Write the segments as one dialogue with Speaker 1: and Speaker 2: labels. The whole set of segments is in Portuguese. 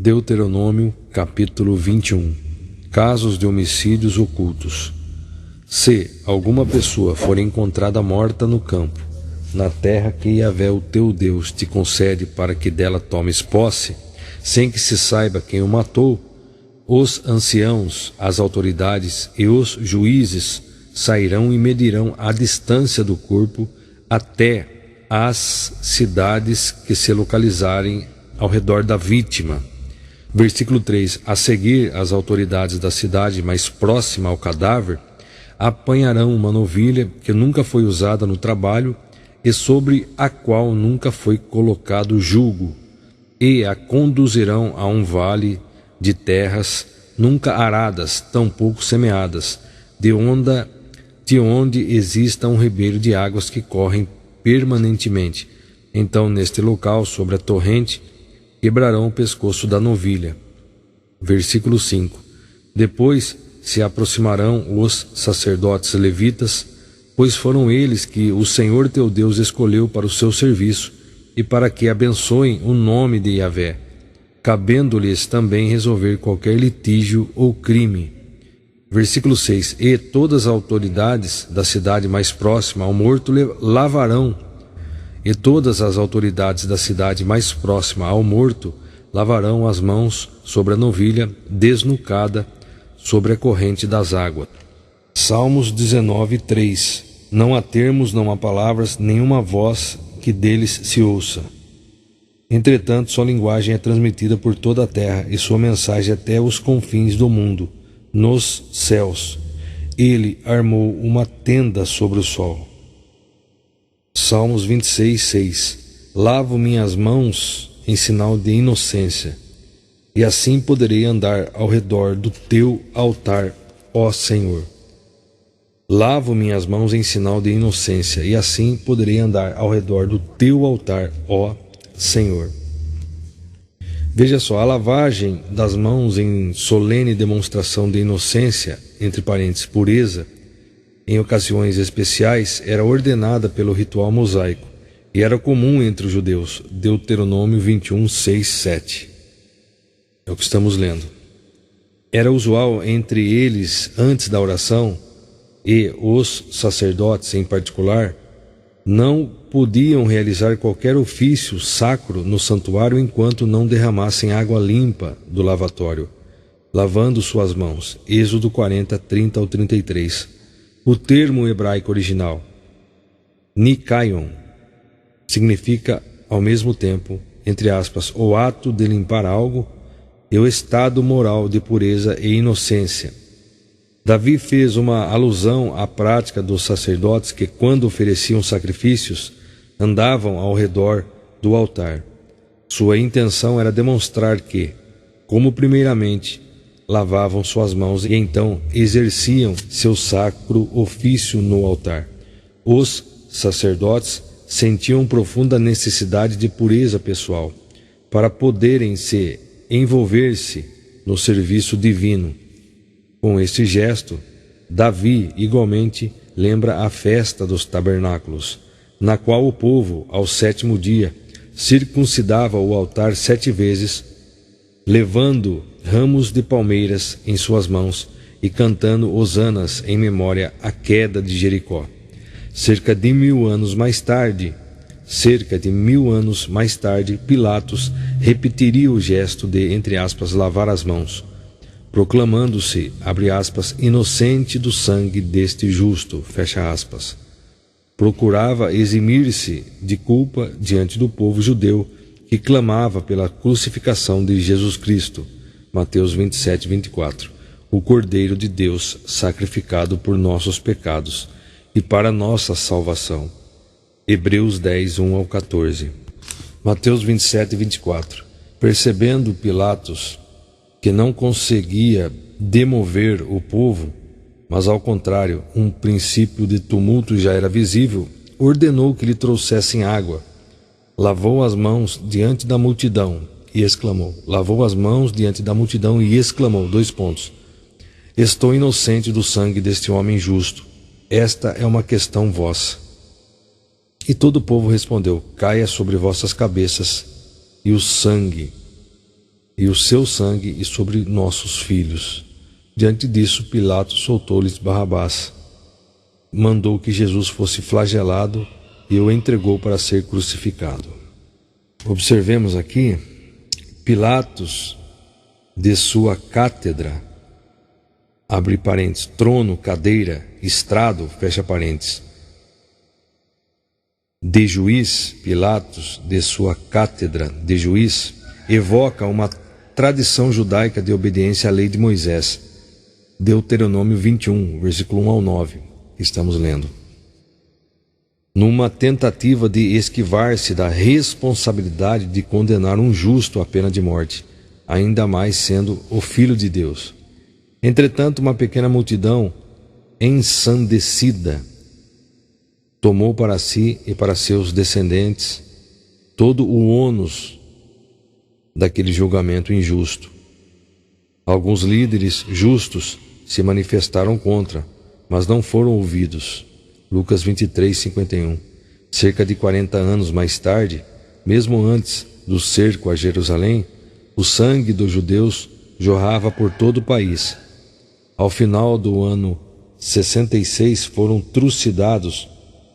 Speaker 1: Deuteronômio, capítulo 21. Casos de homicídios ocultos. Se alguma pessoa for encontrada morta no campo, na terra que Yahvé, o teu Deus, te concede para que dela tomes posse, sem que se saiba quem o matou, os anciãos, as autoridades e os juízes sairão e medirão a distância do corpo até as cidades que se localizarem ao redor da vítima. Versículo 3. A seguir, as autoridades da cidade mais próxima ao cadáver apanharão uma novilha que nunca foi usada no trabalho e sobre a qual nunca foi colocado julgo, e a conduzirão a um vale de terras nunca aradas, tampouco semeadas, de onde exista um ribeiro de águas que correm permanentemente. Então, neste local, sobre a torrente, quebrarão o pescoço da novilha. Versículo 5. Depois se aproximarão os sacerdotes levitas, pois foram eles que o Senhor teu Deus escolheu para o seu serviço e para que abençoem o nome de Yahvé, cabendo-lhes também resolver qualquer litígio ou crime. Versículo 6. E todas as autoridades da cidade mais próxima ao morto lavarão as mãos sobre a novilha desnucada sobre a corrente das águas. Salmos 19, 3. Não há termos, não há palavras, nenhuma voz que deles se ouça. Entretanto, sua linguagem é transmitida por toda a terra e sua mensagem até os confins do mundo, nos céus. Ele armou uma tenda sobre o sol. Salmos 26, 6. Lavo minhas mãos em sinal de inocência, e assim poderei andar ao redor do teu altar, ó Senhor. Lavo minhas mãos em sinal de inocência, e assim poderei andar ao redor do teu altar, ó Senhor. Veja só, a lavagem das mãos em solene demonstração de inocência, entre parênteses, pureza, em ocasiões especiais, era ordenada pelo ritual mosaico e era comum entre os judeus. Deuteronômio 21, 6, 7. É o que estamos lendo. Era usual entre eles, antes da oração, e os sacerdotes em particular, não podiam realizar qualquer ofício sacro no santuário enquanto não derramassem água limpa do lavatório, lavando suas mãos. Êxodo 40, 30 ao 33. O termo hebraico original, Nikayon, significa ao mesmo tempo, entre aspas, o ato de limpar algo e o estado moral de pureza e inocência. Davi fez uma alusão à prática dos sacerdotes que, quando ofereciam sacrifícios, andavam ao redor do altar. Sua intenção era demonstrar que, como primeiramente lavavam suas mãos e então exerciam seu sacro ofício no altar, os sacerdotes sentiam profunda necessidade de pureza pessoal para poderem se envolver-se no serviço divino. Com este gesto, Davi igualmente lembra a festa dos tabernáculos, na qual o povo, ao 7º dia, circuncidava o altar 7 vezes, levando ramos de palmeiras em suas mãos e cantando hosanas em memória à queda de Jericó. Cerca de 1000 anos mais tarde, Pilatos repetiria o gesto de, entre aspas, lavar as mãos, proclamando-se, abre aspas, inocente do sangue deste justo, fecha aspas. Procurava eximir-se de culpa diante do povo judeu que clamava pela crucificação de Jesus Cristo. Mateus 27, 24. O Cordeiro de Deus sacrificado por nossos pecados e para nossa salvação. Hebreus 10, 1 ao 14. Mateus 27, 24. Percebendo Pilatos que não conseguia demover o povo, mas ao contrário, um princípio de tumulto já era visível, ordenou que lhe trouxessem água. Lavou as mãos diante da multidão e exclamou. Estou inocente do sangue deste homem justo. Esta é uma questão vossa. E todo o povo respondeu: caia sobre vossas cabeças. E o sangue e o seu sangue e sobre nossos filhos. Diante disso, Pilatos soltou-lhes Barrabás, mandou que Jesus fosse flagelado e o entregou para ser crucificado. Observemos aqui, Pilatos, de sua cátedra, abre parênteses, trono, cadeira, estrado, fecha parênteses, de juiz, Pilatos, de sua cátedra de juiz, evoca uma tradição judaica de obediência à lei de Moisés, Deuteronômio 21, versículo 1 ao 9, que estamos lendo. Numa tentativa de esquivar-se da responsabilidade de condenar um justo à pena de morte, ainda mais sendo o Filho de Deus. Entretanto, uma pequena multidão ensandecida tomou para si e para seus descendentes todo o ônus daquele julgamento injusto. Alguns líderes justos se manifestaram contra, mas não foram ouvidos. Lucas 23, 51. Cerca de 40 anos mais tarde, mesmo antes do cerco a Jerusalém, o sangue dos judeus jorrava por todo o país. Ao final do ano 66 foram trucidados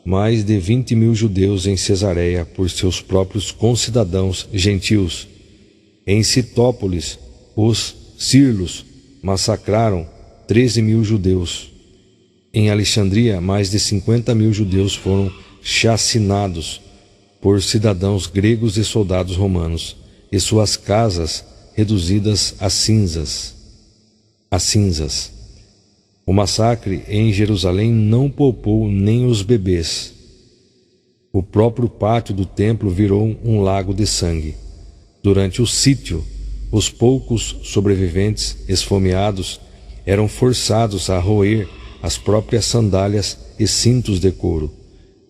Speaker 1: mais de 20.000 judeus em Cesareia por seus próprios concidadãos gentios. Em Citópolis, os Cirlos massacraram 13.000 judeus. Em Alexandria, mais de 50.000 judeus foram chacinados por cidadãos gregos e soldados romanos, e suas casas reduzidas a cinzas. O massacre em Jerusalém não poupou nem os bebês. O próprio pátio do templo virou um lago de sangue. Durante o sítio, os poucos sobreviventes, esfomeados, eram forçados a roer as próprias sandálias e cintos de couro.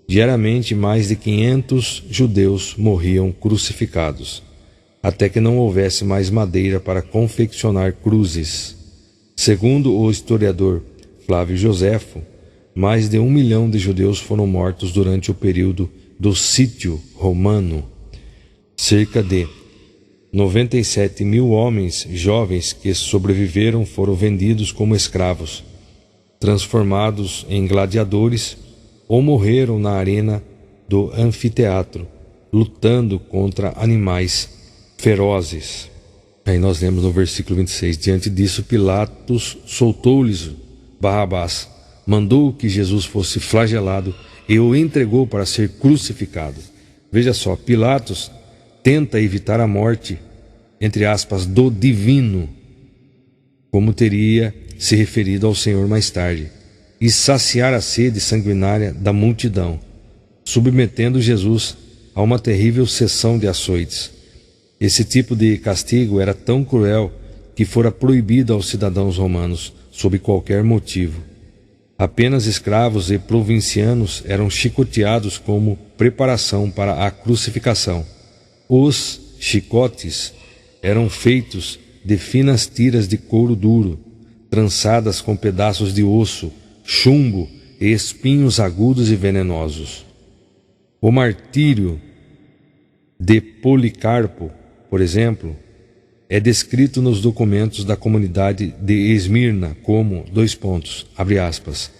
Speaker 1: Diariamente, mais de 500 judeus morriam crucificados, até que não houvesse mais madeira para confeccionar cruzes. Segundo o historiador Flávio Joséfo, mais de 1 milhão de judeus foram mortos durante o período do sítio romano. Cerca de 97.000 homens jovens que sobreviveram foram vendidos como escravos, transformados em gladiadores, ou morreram na arena do anfiteatro, lutando contra animais ferozes. Aí nós lemos no versículo 26, diante disso Pilatos soltou-lhes Barrabás, mandou que Jesus fosse flagelado e o entregou para ser crucificado. Veja só, Pilatos tenta evitar a morte, entre aspas, do divino, como teria se referido ao Senhor mais tarde, e saciar a sede sanguinária da multidão, submetendo Jesus a uma terrível sessão de açoites. Esse tipo de castigo era tão cruel que fora proibido aos cidadãos romanos, sob qualquer motivo. Apenas escravos e provincianos eram chicoteados como preparação para a crucificação. Os chicotes eram feitos de finas tiras de couro duro, trançadas com pedaços de osso, chumbo e espinhos agudos e venenosos. O martírio de Policarpo, por exemplo, é descrito nos documentos da comunidade de Esmirna como, abre aspas,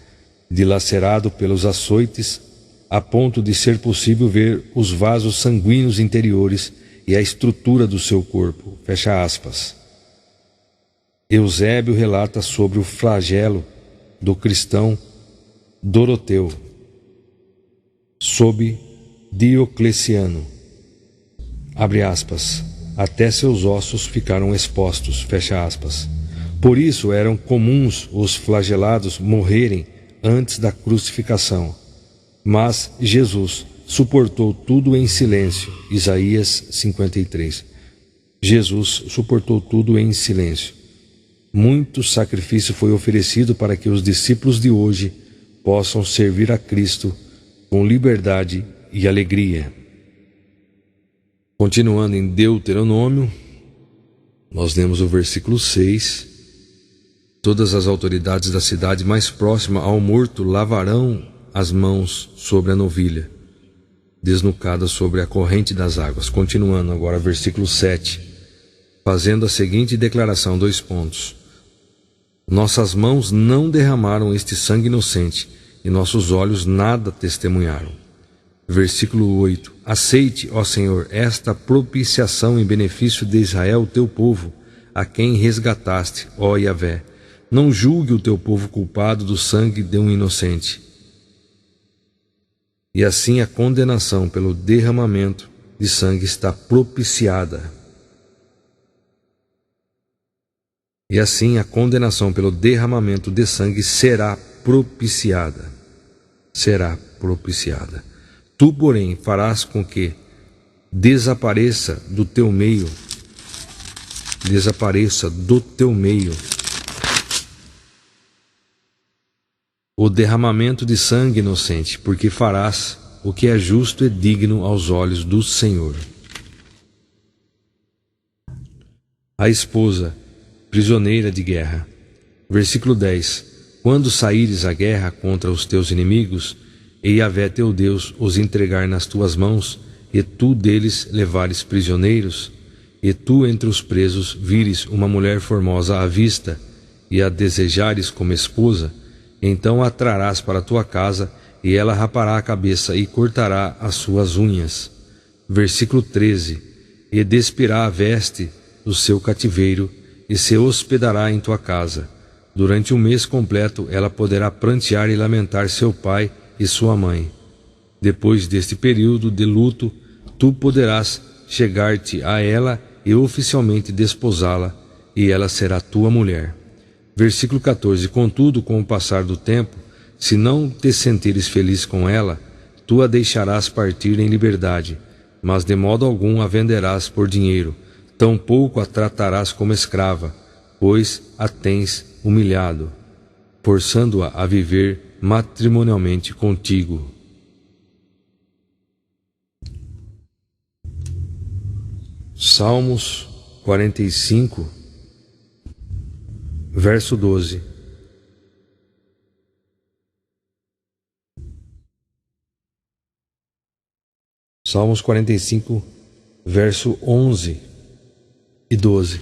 Speaker 1: dilacerado pelos açoites a ponto de ser possível ver os vasos sanguíneos interiores e a estrutura do seu corpo, fecha aspas. Eusébio relata sobre o flagelo do cristão Doroteu, sob Diocleciano, abre aspas, até seus ossos ficaram expostos, fecha aspas. Por isso eram comuns os flagelados morrerem antes da crucificação. Mas Jesus suportou tudo em silêncio. Isaías 53. Jesus suportou tudo em silêncio. Muito sacrifício foi oferecido para que os discípulos de hoje possam servir a Cristo com liberdade e alegria. Continuando em Deuteronômio, nós lemos o versículo 6. Todas as autoridades da cidade mais próxima ao morto lavarão as mãos sobre a novilha, desnucada sobre a corrente das águas. Continuando agora, versículo 7. fazendo a seguinte declaração: Nossas mãos não derramaram este sangue inocente, e nossos olhos nada testemunharam. Versículo 8: Aceite, ó Senhor, esta propiciação em benefício de Israel, teu povo, a quem resgataste, ó Yahvé. Não julgue o teu povo culpado do sangue de um inocente. E assim a condenação pelo derramamento de sangue está propiciada. E assim a condenação pelo derramamento de sangue será propiciada. Será propiciada. Tu, porém, farás com que desapareça do teu meio o derramamento de sangue inocente, porque farás o que é justo e digno aos olhos do Senhor. A esposa, prisioneira de guerra. Versículo 10: Quando saíres à guerra contra os teus inimigos, e Yahvé teu Deus os entregar nas tuas mãos, e tu deles levares prisioneiros, e tu entre os presos vires uma mulher formosa à vista, e a desejares como esposa, então a trarás para a tua casa, e ela rapará a cabeça e cortará as suas unhas. Versículo 13: E despirá a veste do seu cativeiro, e se hospedará em tua casa. Durante um mês completo ela poderá prantear e lamentar seu pai e sua mãe. Depois deste período de luto, tu poderás chegar-te a ela e oficialmente desposá-la, e ela será tua mulher. Versículo 14: Contudo, com o passar do tempo, se não te sentires feliz com ela, tu a deixarás partir em liberdade, mas de modo algum a venderás por dinheiro, tampouco a tratarás como escrava, pois a tens humilhado, forçando-a a viver matrimonialmente contigo. Salmos 45, verso 12. Salmos 45, verso 11 e 12.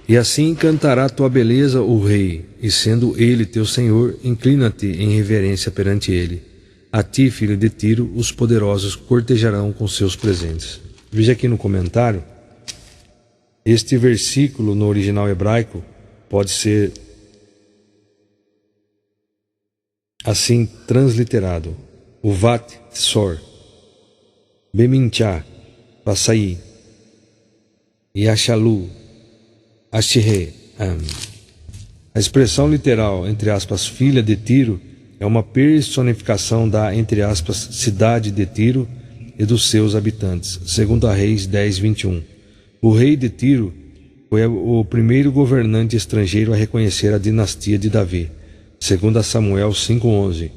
Speaker 1: E assim cantará tua beleza o rei, e sendo ele teu senhor, inclina-te em reverência perante ele. A ti, filho de Tiro, os poderosos cortejarão com seus presentes. Veja aqui no comentário, este versículo no original hebraico pode ser assim transliterado: Uvat Tsor, Beminchá, Passaí, Yashalu, Ashire. A expressão literal, entre aspas, filha de Tiro, é uma personificação da, entre aspas, cidade de Tiro e dos seus habitantes. 2 Reis 10, 21. O rei de Tiro foi o primeiro governante estrangeiro a reconhecer a dinastia de Davi. 2 Samuel 5:11.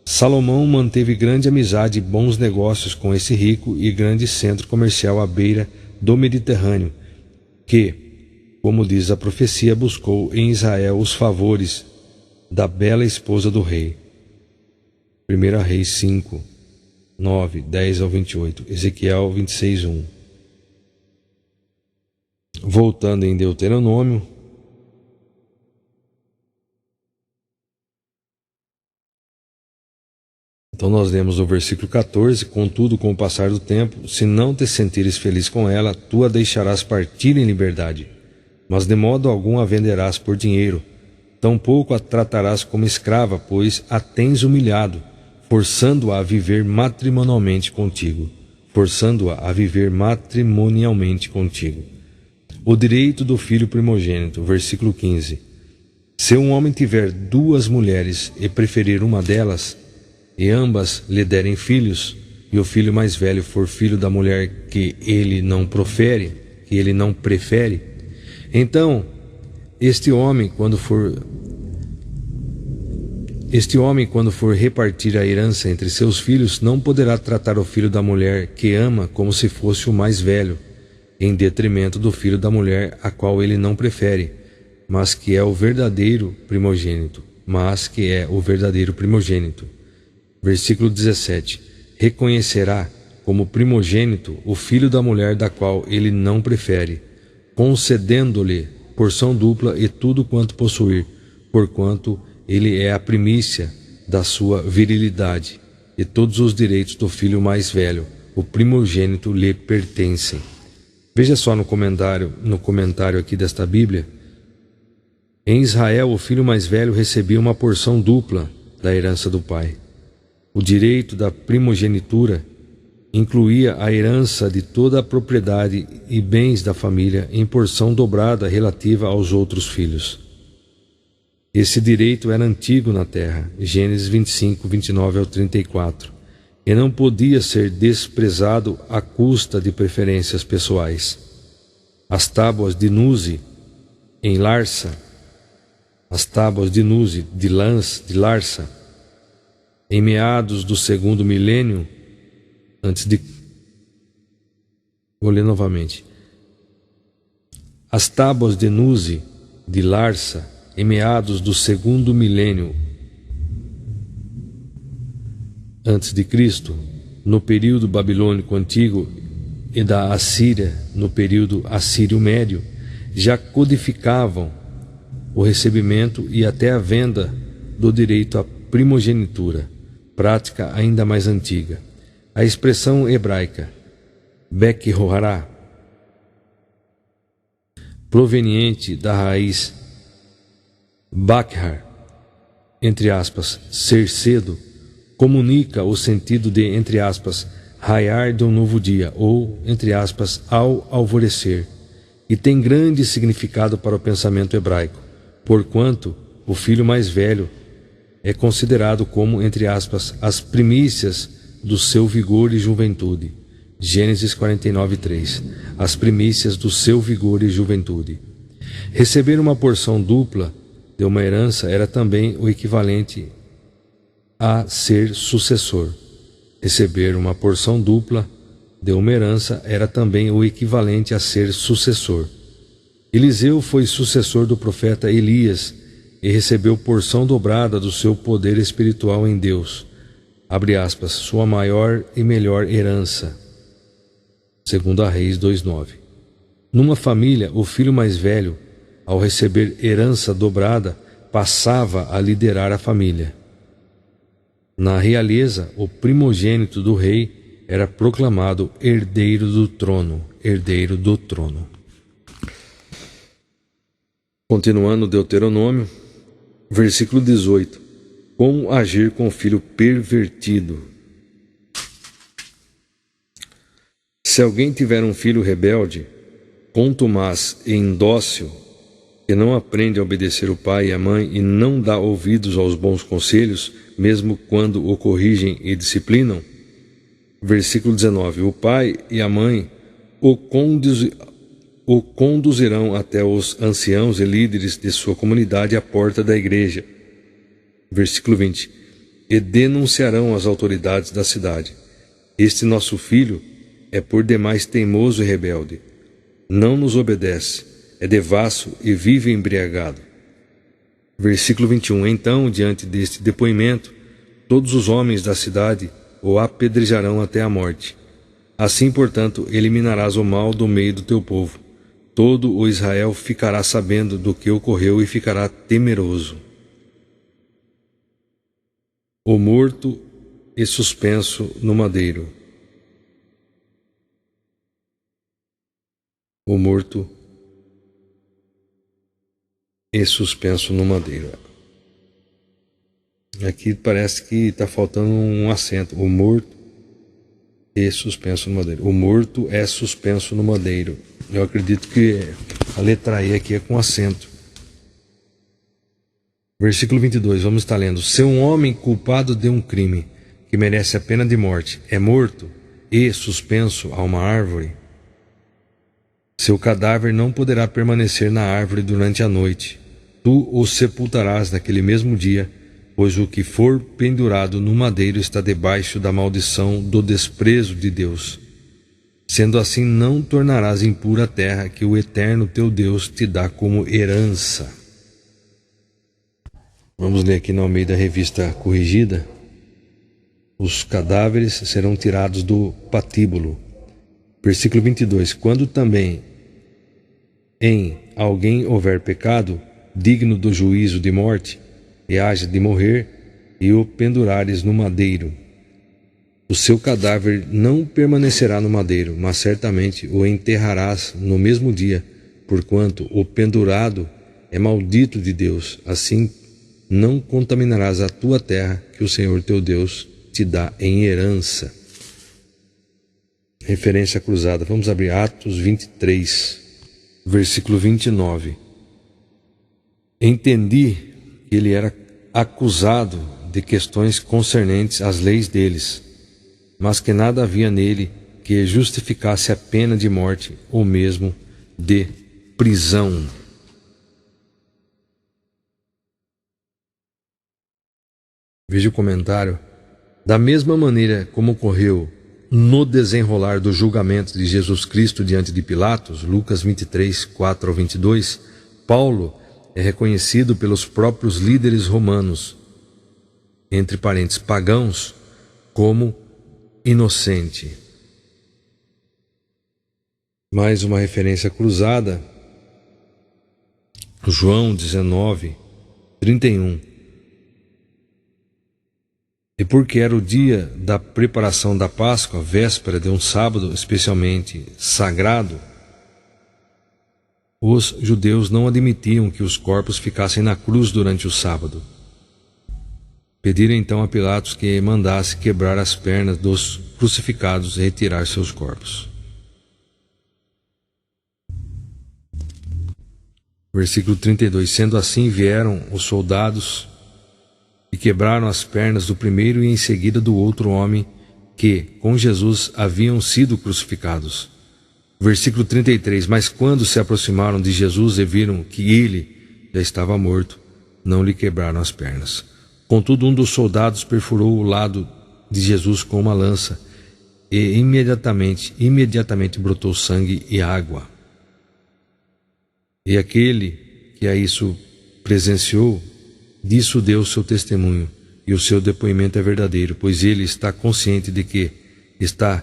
Speaker 1: Salomão manteve grande amizade e bons negócios com esse rico e grande centro comercial à beira do Mediterrâneo, que, como diz a profecia, buscou em Israel os favores da bela esposa do rei. 1 Reis 5, 9, 10 ao 28, Ezequiel 26, 1. Voltando em Deuteronômio, então nós lemos o versículo 14: Contudo, com o passar do tempo, se não te sentires feliz com ela, tu a deixarás partir em liberdade, mas de modo algum a venderás por dinheiro, tampouco a tratarás como escrava, pois a tens humilhado, forçando-a a viver matrimonialmente contigo. O direito do filho primogênito, versículo 15. Se um homem tiver duas mulheres e preferir uma delas, e ambas lhe derem filhos, e o filho mais velho for filho da mulher que ele não prefere, então este homem, quando for repartir a herança entre seus filhos, não poderá tratar o filho da mulher que ama como se fosse o mais velho, em detrimento do filho da mulher a qual ele não prefere, mas que é o verdadeiro primogênito. Versículo 17. Reconhecerá como primogênito o filho da mulher da qual ele não prefere, concedendo-lhe porção dupla e tudo quanto possuir, porquanto ele é a primícia da sua virilidade, e todos os direitos do filho mais velho, o primogênito, lhe pertencem. Veja só no comentário aqui desta Bíblia. Em Israel, o filho mais velho recebia uma porção dupla da herança do pai. O direito da primogenitura incluía a herança de toda a propriedade e bens da família em porção dobrada relativa aos outros filhos. Esse direito era antigo na terra, Gênesis 25, 29 ao 34, e não podia ser desprezado à custa de preferências pessoais. As tábuas de Nuzi, em Larsa, as tábuas de Nuzi, de Larsa, em meados do segundo milênio, Vou ler novamente. As tábuas de Nuzi, de Larsa, em meados do segundo milênio antes de Cristo, no período babilônico antigo, e da Assíria, no período assírio médio, já codificavam o recebimento e até a venda do direito à primogenitura, prática ainda mais antiga. A expressão hebraica Bek-Horá, proveniente da raiz Bakhar, entre aspas, ser cedo, comunica o sentido de, entre aspas, raiar de um novo dia, ou, entre aspas, ao alvorecer, e tem grande significado para o pensamento hebraico, porquanto o filho mais velho é considerado como, entre aspas, as primícias do seu vigor e juventude. Gênesis 49, 3. As primícias do seu vigor e juventude. Receber uma porção dupla de uma herança era também o equivalente a ser sucessor. Receber uma porção dupla de uma herança era também o equivalente a ser sucessor. Eliseu foi sucessor do profeta Elias e recebeu porção dobrada do seu poder espiritual em Deus. Abre aspas, sua maior e melhor herança. 2 Reis 2:9. Numa família, o filho mais velho, ao receber herança dobrada, passava a liderar a família. Na realeza, o primogênito do rei era proclamado herdeiro do trono, herdeiro do trono. Continuando Deuteronômio, versículo 18. Como agir com o filho pervertido? Se alguém tiver um filho rebelde, contumaz e indócil, que não aprende a obedecer o pai e a mãe e não dá ouvidos aos bons conselhos, mesmo quando o corrigem e disciplinam. Versículo 19. O pai e a mãe o conduzirão até os anciãos e líderes de sua comunidade à porta da igreja. Versículo 20. E denunciarão as autoridades da cidade. Este nosso filho é por demais teimoso e rebelde. Não nos obedece, é devasso e vive embriagado. Versículo 21. Então, diante deste depoimento, todos os homens da cidade o apedrejarão até a morte. Assim, portanto, eliminarás o mal do meio do teu povo. Todo o Israel ficará sabendo do que ocorreu e ficará temeroso. O morto e suspenso no madeiro. O morto e suspenso no madeiro. Aqui parece que está faltando um acento. O morto e suspenso no madeiro. O morto é suspenso no madeiro. Eu acredito que a letra E aqui é com acento. Versículo 22, vamos estar lendo. Se um homem culpado de um crime que merece a pena de morte é morto e suspenso a uma árvore, seu cadáver não poderá permanecer na árvore durante a noite. Tu o sepultarás naquele mesmo dia, pois o que for pendurado no madeiro está debaixo da maldição do desprezo de Deus. Sendo assim, não tornarás impura a terra que o Eterno teu Deus te dá como herança. Vamos ler aqui na Almeida Revista Corrigida. Os cadáveres serão tirados do patíbulo. Versículo 22. Quando também em alguém houver pecado, digno do juízo de morte, e haja de morrer, e o pendurares no madeiro, o seu cadáver não permanecerá no madeiro, mas certamente o enterrarás no mesmo dia, porquanto o pendurado é maldito de Deus. Assim não contaminarás a tua terra, que o Senhor teu Deus te dá em herança. Referência cruzada. Vamos abrir Atos 23, versículo 29. Entendi que ele era acusado de questões concernentes às leis deles, mas que nada havia nele que justificasse a pena de morte ou mesmo de prisão. Veja o comentário. Da mesma maneira como ocorreu no desenrolar do julgamento de Jesus Cristo diante de Pilatos, Lucas 23, 4 ao 22, Paulo é reconhecido pelos próprios líderes romanos, entre parênteses pagãos, como inocente. Mais uma referência cruzada, João 19, 31. E porque era o dia da preparação da Páscoa, véspera de um sábado especialmente sagrado, os judeus não admitiam que os corpos ficassem na cruz durante o sábado. Pediram então a Pilatos que mandasse quebrar as pernas dos crucificados e retirar seus corpos. Versículo 32. Sendo assim, vieram os soldados e quebraram as pernas do primeiro e em seguida do outro homem que, com Jesus, haviam sido crucificados. Versículo 33. Mas quando se aproximaram de Jesus e viram que ele já estava morto, não lhe quebraram as pernas. Contudo, um dos soldados perfurou o lado de Jesus com uma lança e imediatamente brotou sangue e água. E aquele que a isso presenciou, disso deu seu testemunho, e o seu depoimento é verdadeiro, pois ele está consciente de que está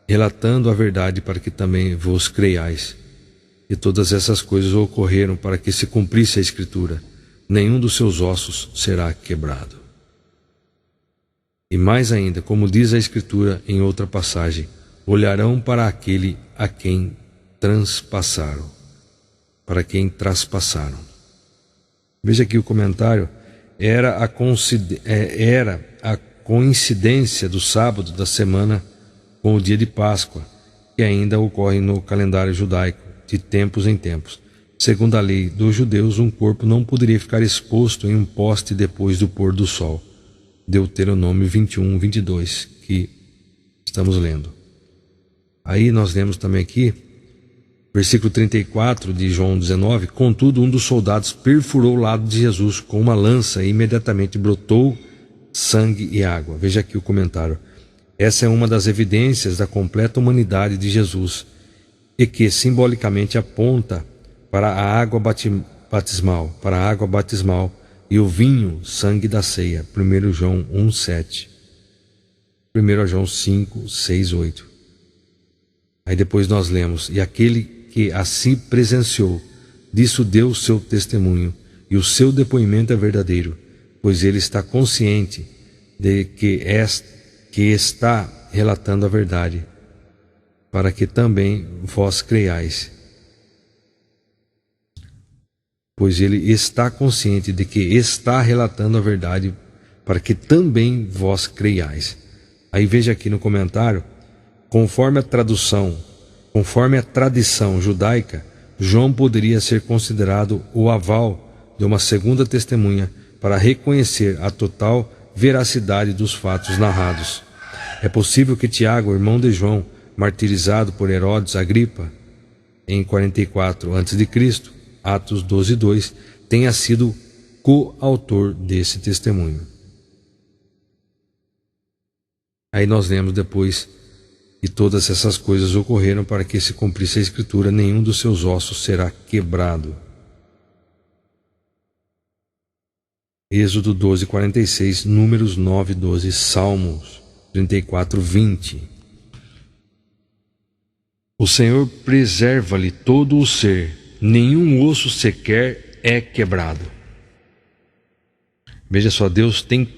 Speaker 1: relatando a verdade para que também vos creiais. E todas essas coisas ocorreram para que se cumprisse a Escritura: nenhum dos seus ossos será quebrado. E mais ainda, como diz a Escritura em outra passagem, olharão para aquele a quem traspassaram. Veja aqui o comentário. Era a coincidência do sábado da semana com o dia de Páscoa, que ainda ocorre no calendário judaico, de tempos em tempos. Segundo a lei dos judeus, um corpo não poderia ficar exposto em um poste depois do pôr do sol. Deuteronômio 21, 22, que estamos lendo. Aí nós lemos também aqui, versículo 34 de João 19, contudo um dos soldados perfurou o lado de Jesus com uma lança e imediatamente brotou sangue e água. Veja aqui o comentário. Essa é uma das evidências da completa humanidade de Jesus e que simbolicamente aponta para a água batismal e o vinho, sangue da ceia. 1 João 1, 7. 1 João 5, 6, 8. Aí depois nós lemos: e aquele que assim presenciou, disso deu o seu testemunho, e o seu depoimento é verdadeiro, pois ele está consciente de que está relatando a verdade, para que também vós creiais. Pois ele está consciente de que está relatando a verdade, para que também vós creiais. Aí veja aqui no comentário, conforme a tradição judaica, João poderia ser considerado o aval de uma segunda testemunha para reconhecer a total veracidade dos fatos narrados. É possível que Tiago, irmão de João, martirizado por Herodes Agripa em 44 a.C., Atos 12, 2, tenha sido coautor desse testemunho. Aí nós lemos depois: e todas essas coisas ocorreram para que se cumprisse a Escritura: nenhum dos seus ossos será quebrado. Êxodo 12, 46, Números 9, 12, Salmos 34, 20. O Senhor preserva-lhe todo o ser, nenhum osso sequer é quebrado. Veja só, Deus tem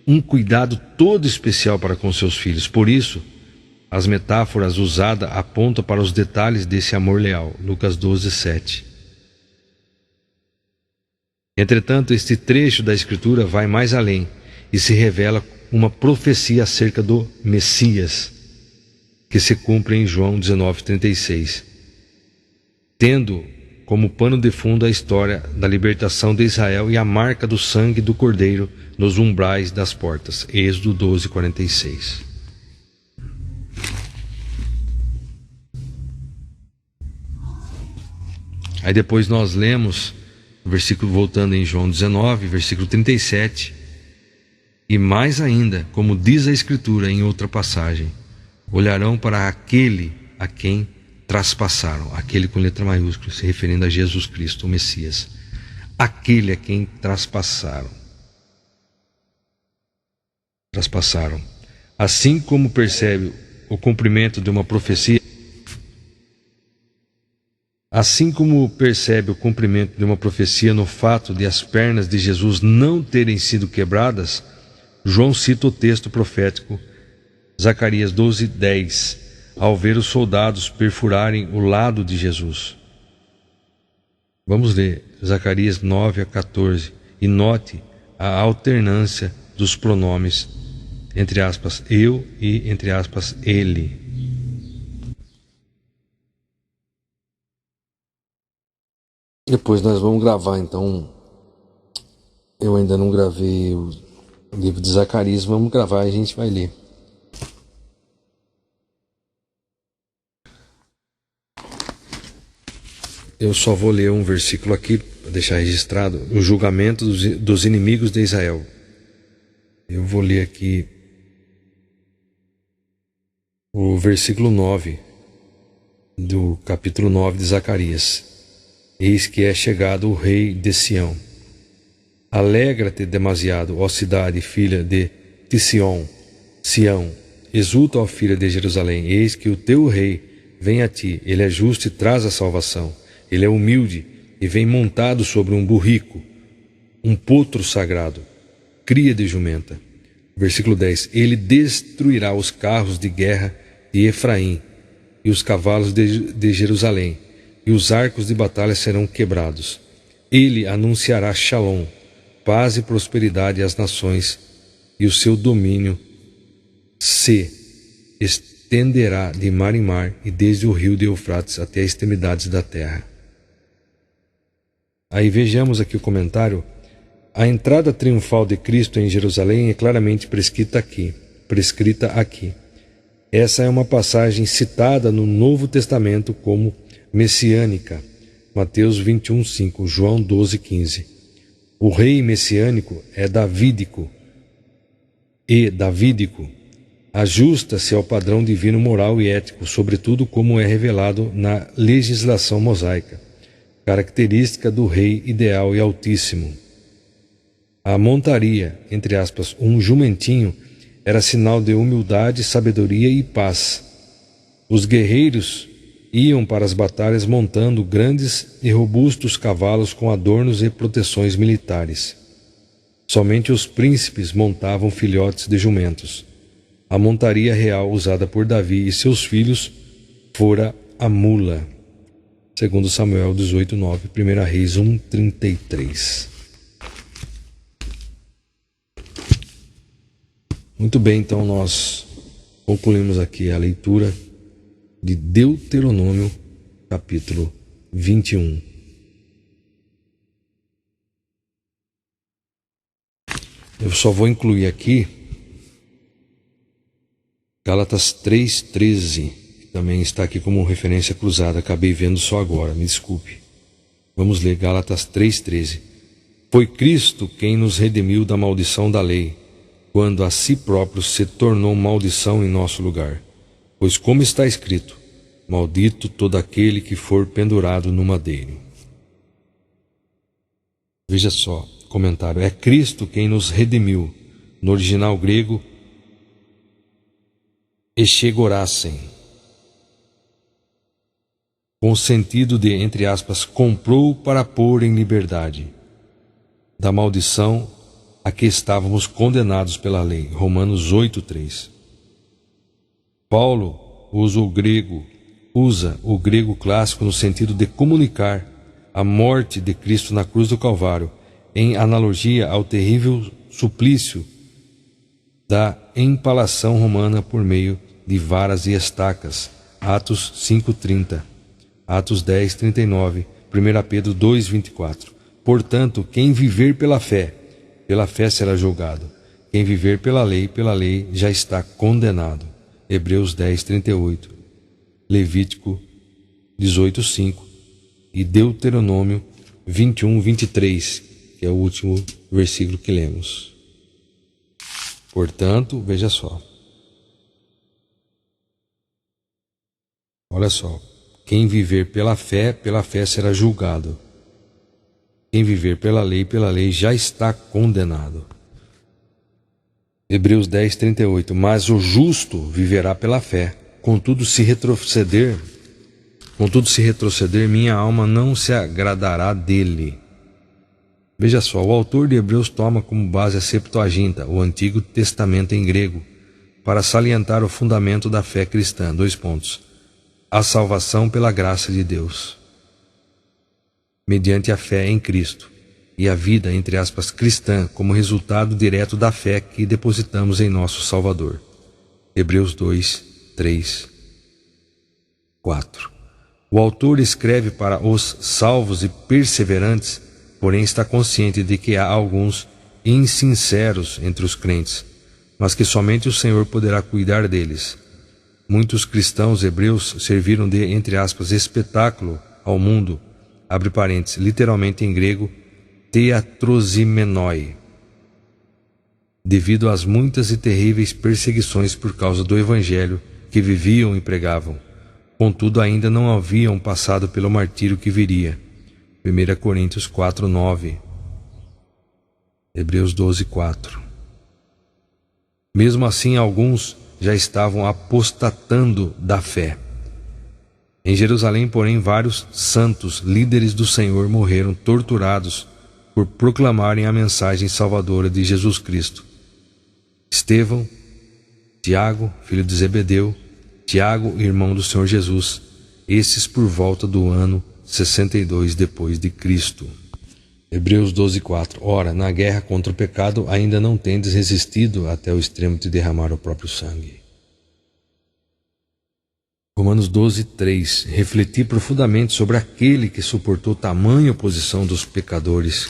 Speaker 1: um cuidado todo especial para com seus filhos. Por isso, as metáforas usadas apontam para os detalhes desse amor leal. Lucas 12, 7. Entretanto, este trecho da Escritura vai mais além e se revela uma profecia acerca do Messias, que se cumpre em João 19:36, tendo como pano de fundo a história da libertação de Israel e a marca do sangue do Cordeiro nos umbrais das portas. Êxodo 12:46. Aí depois nós lemos o versículo, voltando em João 19, versículo 37, e mais ainda, como diz a Escritura em outra passagem, olharão para aquele a quem traspassaram, aquele com letra maiúscula, se referindo a Jesus Cristo, o Messias, aquele a quem traspassaram. Assim como percebe o cumprimento de uma profecia, no fato de as pernas de Jesus não terem sido quebradas, João cita o texto profético Zacarias 12:10, ao ver os soldados perfurarem o lado de Jesus. Vamos ler Zacarias 9:14 e note a alternância dos pronomes, entre aspas, eu e, entre aspas, ele. Depois nós vamos gravar, então. Eu ainda não gravei o livro de Zacarias, vamos gravar e a gente vai ler. Eu só vou ler um versículo aqui, para deixar registrado, o julgamento dos inimigos de Israel. Eu vou ler aqui o versículo 9 do capítulo 9 de Zacarias. Eis que é chegado o rei de Sião. Alegra-te demasiado, ó cidade, filha de Sião. Exulta, ó filha de Jerusalém, eis que o teu rei vem a ti. Ele é justo e traz a salvação. Ele é humilde e vem montado sobre um burrico, um potro sagrado, cria de jumenta. Versículo 10. Ele destruirá os carros de guerra de Efraim e os cavalos de Jerusalém, e os arcos de batalha serão quebrados. Ele anunciará Shalom, paz e prosperidade às nações, e o seu domínio se estenderá de mar em mar e desde o rio de Eufrates até as extremidades da terra. Aí vejamos aqui o comentário. A entrada triunfal de Cristo em Jerusalém é claramente prescrita aqui. Essa é uma passagem citada no Novo Testamento como messiânica. Mateus 21:5, João 12:15. O rei messiânico é davídico. Ajusta-se ao padrão divino moral e ético, sobretudo como é revelado na legislação mosaica, característica do rei ideal e altíssimo. A montaria, entre aspas, um jumentinho, era sinal de humildade, sabedoria e paz. Os guerreiros iam para as batalhas montando grandes e robustos cavalos com adornos e proteções militares. Somente os príncipes montavam filhotes de jumentos. A montaria real usada por Davi e seus filhos fora a mula. Segundo Samuel 18:9, 1 Reis 1:33. Muito bem, então nós concluímos aqui a leitura de Deuteronômio, capítulo 21. Eu só vou incluir aqui Gálatas 3:13, que também está aqui como referência cruzada, acabei vendo só agora, me desculpe. Vamos ler Gálatas 3:13. Foi Cristo quem nos redimiu da maldição da lei, quando a si próprio se tornou maldição em nosso lugar. Pois como está escrito, maldito todo aquele que for pendurado no madeiro. Veja só, comentário, é Cristo quem nos redimiu. No original grego, eschegorassem. com o sentido de, entre aspas, comprou para pôr em liberdade da maldição a que estávamos condenados pela lei. Romanos 8:3. Paulo usa o grego clássico no sentido de comunicar a morte de Cristo na cruz do Calvário, em analogia ao terrível suplício da empalação romana por meio de varas e estacas. Atos 5:30, Atos 10:39, 1 Pedro 2:24. Portanto, quem viver pela fé será julgado. Quem viver pela lei já está condenado. Hebreus 10:38, Levítico 18:5 e Deuteronômio 21:23, que é o último versículo que lemos. Portanto, veja só. Olha só. Quem viver pela fé será julgado. Quem viver pela lei já está condenado. Hebreus 10:38. Mas o justo viverá pela fé. Contudo, se retroceder, minha alma não se agradará dele. Veja só, o autor de Hebreus toma como base a Septuaginta, o Antigo Testamento em grego, para salientar o fundamento da fé cristã. 2 pontos. A salvação pela graça de Deus, mediante a fé em Cristo, e a vida, entre aspas, cristã, como resultado direto da fé que depositamos em nosso Salvador. Hebreus 2:3, 4. O autor escreve para os salvos e perseverantes, porém está consciente de que há alguns insinceros entre os crentes, mas que somente o Senhor poderá cuidar deles. Muitos cristãos hebreus serviram de, entre aspas, espetáculo ao mundo, abre parênteses, literalmente em grego, teatrozimenoi, devido às muitas e terríveis perseguições por causa do evangelho que viviam e pregavam. Contudo, ainda não haviam passado pelo martírio que viria. 1 Coríntios 4:9, Hebreus 12:4. Mesmo assim, alguns já estavam apostatando da fé. Em Jerusalém, porém, vários santos, líderes do Senhor, morreram torturados por proclamarem a mensagem salvadora de Jesus Cristo. Estevão, Tiago, filho de Zebedeu, Tiago, irmão do Senhor Jesus, esses por volta do ano 62 depois de Cristo. Hebreus 12:4. Ora, na guerra contra o pecado ainda não tendes resistido até o extremo de derramar o próprio sangue. Romanos 12:3. Refleti profundamente sobre aquele que suportou tamanha oposição dos pecadores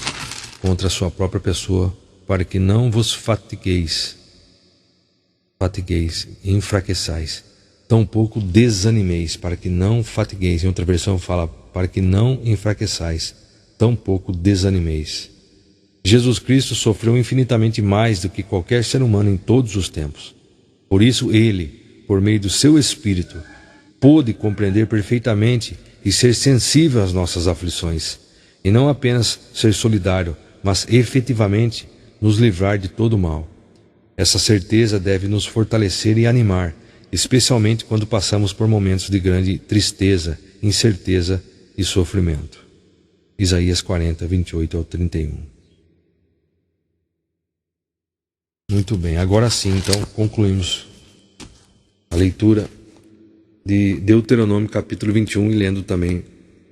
Speaker 1: contra a sua própria pessoa, para que não vos fatigueis e enfraqueçais, tampouco desanimeis, para que não fatigueis. Em outra versão fala, para que não enfraqueçais, tampouco desanimeis. Jesus Cristo sofreu infinitamente mais do que qualquer ser humano em todos os tempos. Por isso ele, por meio do seu Espírito, pôde compreender perfeitamente e ser sensível às nossas aflições, e não apenas ser solidário, mas efetivamente nos livrar de todo o mal. Essa certeza deve nos fortalecer e animar, especialmente quando passamos por momentos de grande tristeza, incerteza e sofrimento. Isaías 40:28-31. Muito bem, agora sim, então, concluímos a leitura de Deuteronômio capítulo 21 e lendo também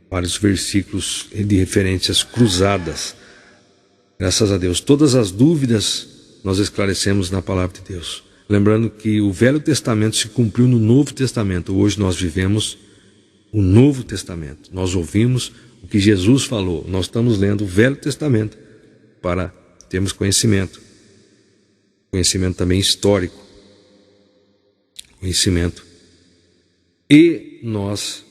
Speaker 1: vários versículos de referências cruzadas. Graças a Deus, todas as dúvidas nós esclarecemos na palavra de Deus. Lembrando que o Velho Testamento se cumpriu no Novo Testamento. Hoje nós vivemos o Novo Testamento. Nós ouvimos o que Jesus falou. Nós estamos lendo o Velho Testamento para termos conhecimento. Conhecimento também histórico. Conhecimento. E nós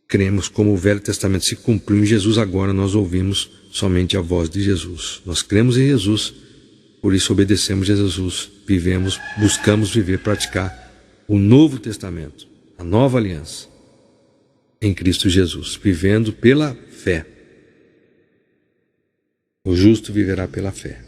Speaker 1: cremos como o Velho Testamento se cumpriu em Jesus, agora nós ouvimos somente a voz de Jesus. Nós cremos em Jesus, por isso obedecemos a Jesus, vivemos, buscamos viver, praticar o Novo Testamento, a nova aliança em Cristo Jesus, vivendo pela fé. O justo viverá pela fé.